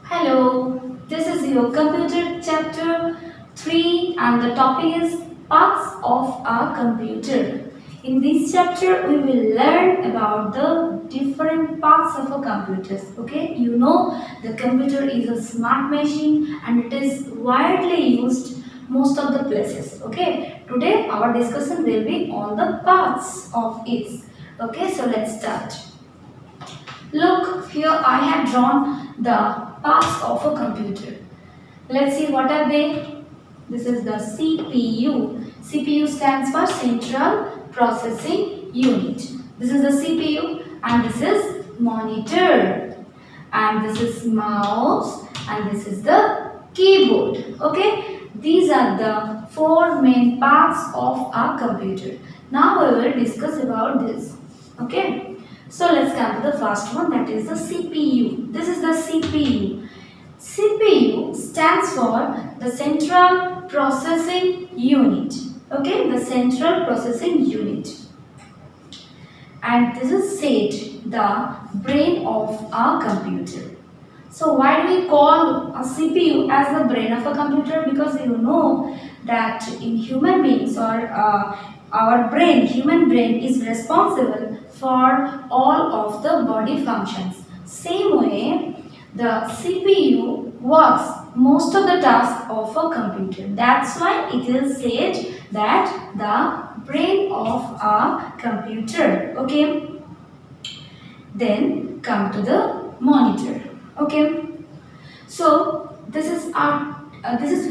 Hello, this is your computer chapter 3 and the topic is parts of a computer. In this chapter we will learn about the different parts of a computer. Okay, you know the computer is a smart machine and it is widely used most of the places. Okay, today our discussion will be on the parts of it. Okay, so let's start. Look, here I have drawn the parts of a computer. Let's see what are they. This is the CPU. CPU stands for Central Processing Unit. This is the CPU and this is monitor. And this is mouse and this is the keyboard. Okay. These are the four main parts of our computer. Now we will discuss about this. Okay. So let's come to the first one, that is the CPU. This is the CPU. CPU stands for the Central Processing Unit. Okay, the Central Processing Unit. And this is said the brain of our computer. So why do we call a CPU as the brain of a computer? Because you know that in human beings or our brain, human brain is responsible for all of the body functions. Same way, the CPU works most of the tasks of a computer. That's why it is said that the brain of a computer. Okay. Then come to the monitor. Okay. So this is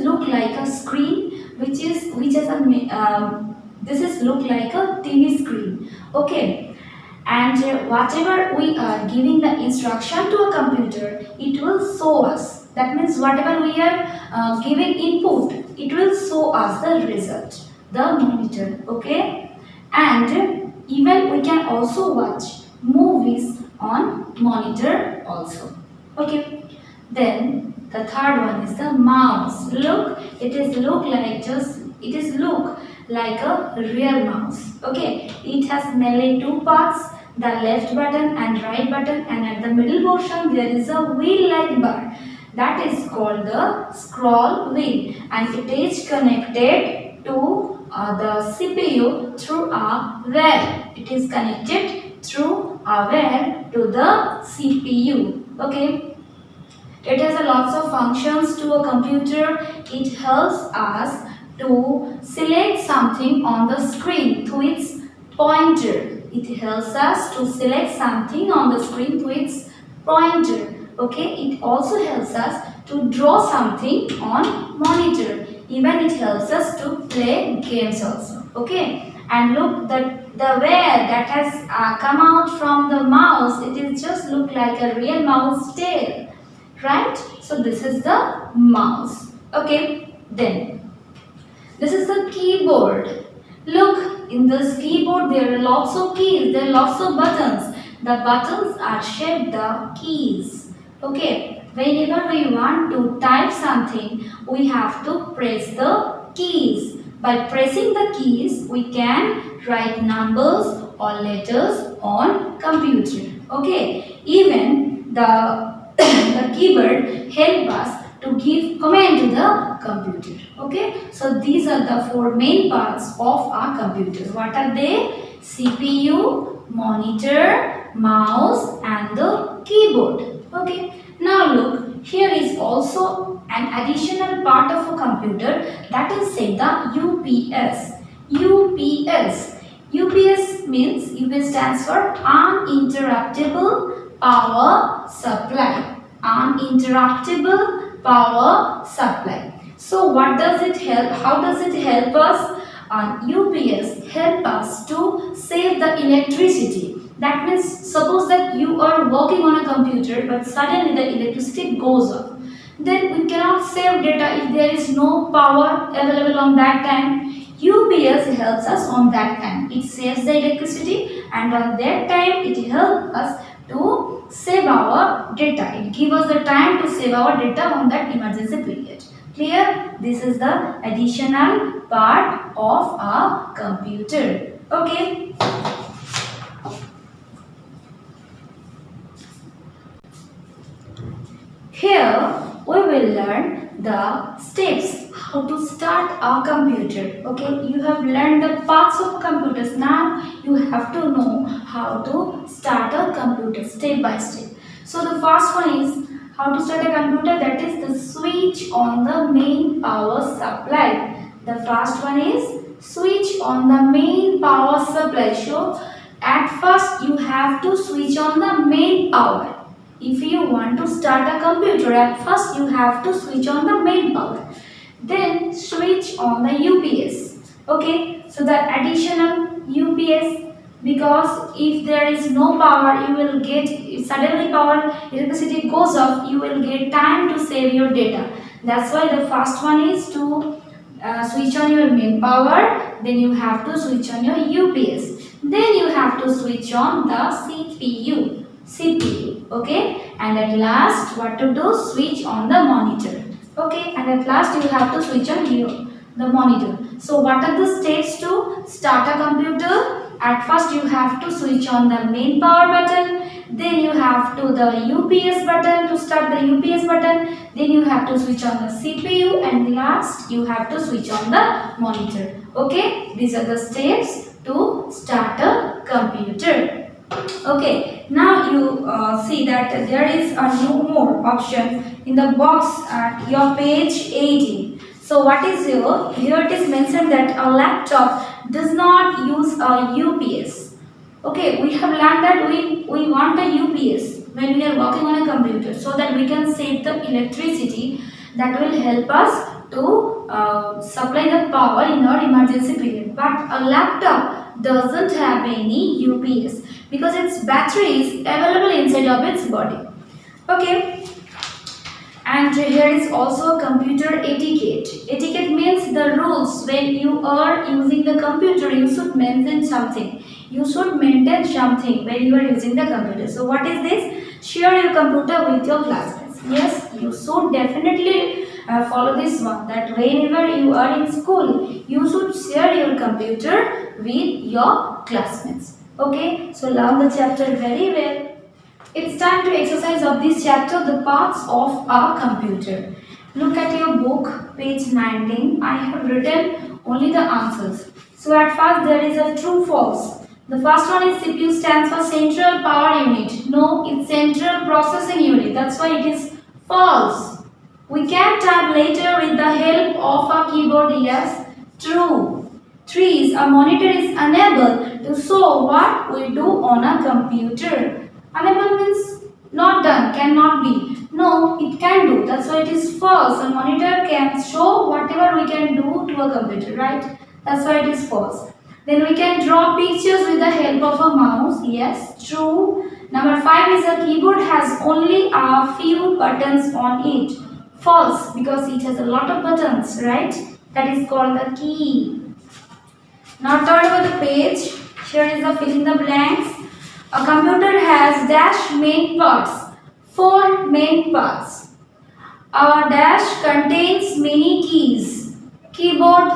look like a screen which has a this is look like a TV screen. Okay. And whatever we are giving the instruction to a computer, it will show us. That means whatever we are giving input, it will show us the result, the monitor. Okay. And even we can also watch movies on monitor also. Okay. Then the third one is the mouse. Look, it is look like a real mouse. Okay, it has mainly two parts, the left button and right button, and at the middle portion there is a wheel-like bar. That is called the scroll wheel, and it is connected to the CPU through a wire. It is connected through a wire to the CPU. Okay. It has a lots of functions to a computer. It helps us to select something on the screen through its pointer. It helps us to select something on the screen through its pointer. Okay, it also helps us to draw something on monitor. Even it helps us to play games also. Okay, and look, the wire that has come out from the mouse, it is just look like a real mouse tail. Right? So this is the mouse. Okay. Then this is the keyboard. Look, in this keyboard there are lots of keys. There are lots of buttons. The buttons are shaped the keys. Okay. Whenever we want to type something, we have to press the keys. By pressing the keys, we can write numbers or letters on computer. Okay. Even the keyboard help us to give command to the computer. Okay, so these are the four main parts of our computer. What are they? CPU, monitor, mouse and the keyboard. Okay, now look, here is also an additional part of a computer, that is say the UPS. UPS means UPS stands for uninterruptible power supply. Uninterruptible power supply. So what does it help? How does it help us? UPS help us to save the electricity. That means suppose that you are working on a computer but suddenly the electricity goes off. Then we cannot save data if there is no power available on that time. UPS helps us on that time. It saves the electricity and on that time it helps us to save our data. It gives us the time to save our data on that emergency period. Clear? This is the additional part of our computer. Okay. the steps how to start a computer. Okay, you have learned the parts of computers. Now you have to know how to start a computer step by step. So the first one is how to start a computer, that is the switch on the main power supply. The first one is switch on the main power supply. So at first you have to switch on the main power. If you want to start a computer, at first you have to switch on the main power. Then switch on the UPS. Okay, so the additional UPS, because if there is no power, you will get, if suddenly power electricity goes off, you will get time to save your data. That's why the first one is to switch on your main power, then you have to switch on your UPS, then you have to switch on the CPU, okay, and at last what to do, switch on the monitor, okay, and at last you have to switch on the monitor. So what are the steps to start a computer? At first you have to switch on the main power button, then you have to the UPS button to start the UPS button, then you have to switch on the CPU, and last you have to switch on the monitor. Okay, these are the steps to start a computer. Okay, now you see that there is a no more option in the box at your page 18. So what is here it is mentioned that a laptop does not use a UPS. Okay, we have learned that we want a UPS when we are working on a computer, so that we can save the electricity that will help us to supply the power in our emergency period. But a laptop doesn't have any UPS because its battery is available inside of its body. Okay, and here is also computer etiquette. Etiquette means the rules when you are using the computer. You should maintain something. You should maintain something when you are using the computer. So what is this? Share your computer with your classmates. Yes, you should definitely follow this one, that whenever you are in school, you should share your computer with your classmates. Okay, so learn the chapter very well. It's time to exercise of this chapter, the parts of a computer. Look at your book, page 19. I have written only the answers. So at first there is a true false. The first one is CPU stands for Central Power Unit. No, it's Central Processing Unit. That's why it is false. We can type later with the help of a keyboard. Yes, true. 3 is a monitor is unable to show what we do on a computer. Unable means not done, cannot be. No, it can do. That's why it is false. A monitor can show whatever we can do to a computer, right? That's why it is false. Then we can draw pictures with the help of a mouse. Yes, true. Number 5 is a keyboard has only a few buttons on it. False, because it has a lot of buttons, right? That is called the key. Now turn over the page. Here is the fill in the blanks. A computer has dash main parts. 4 main parts. A dash contains many keys. Keyboard.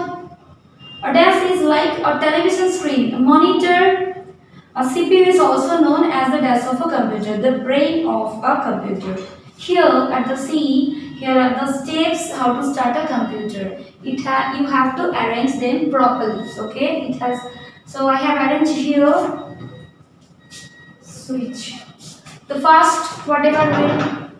A dash is like a television screen. A monitor. A CPU is also known as the dash of a computer, the brain of a computer. Here at the C, here are the steps how to start a computer. You have to arrange them properly. Okay, so I have arranged here. Switch. The first, whatever will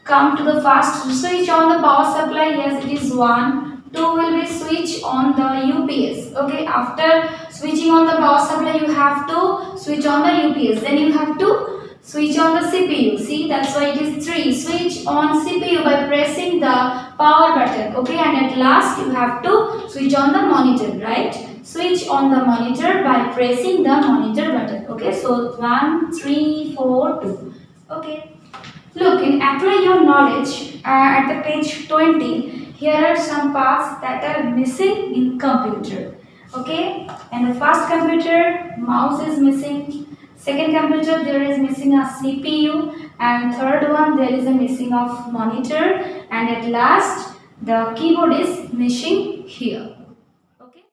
come to the first, switch on the power supply. Yes, it is 1. 2 will be switch on the UPS. Okay, after switching on the power supply, you have to switch on the UPS. Then you have to switch on the CPU. See, that's why it is 3. Switch on CPU by pressing the power button. Okay, and at last you have to switch on the monitor, right? Switch on the monitor by pressing the monitor button. Okay, so 1, 3, 4, 2. Okay, look, in apply your knowledge at the page 20. Here are some parts that are missing in computer. Okay, and the first computer, mouse is missing. Second computer, there is missing a CPU, and third one, there is a missing of monitor, and at last the keyboard is missing here. Okay.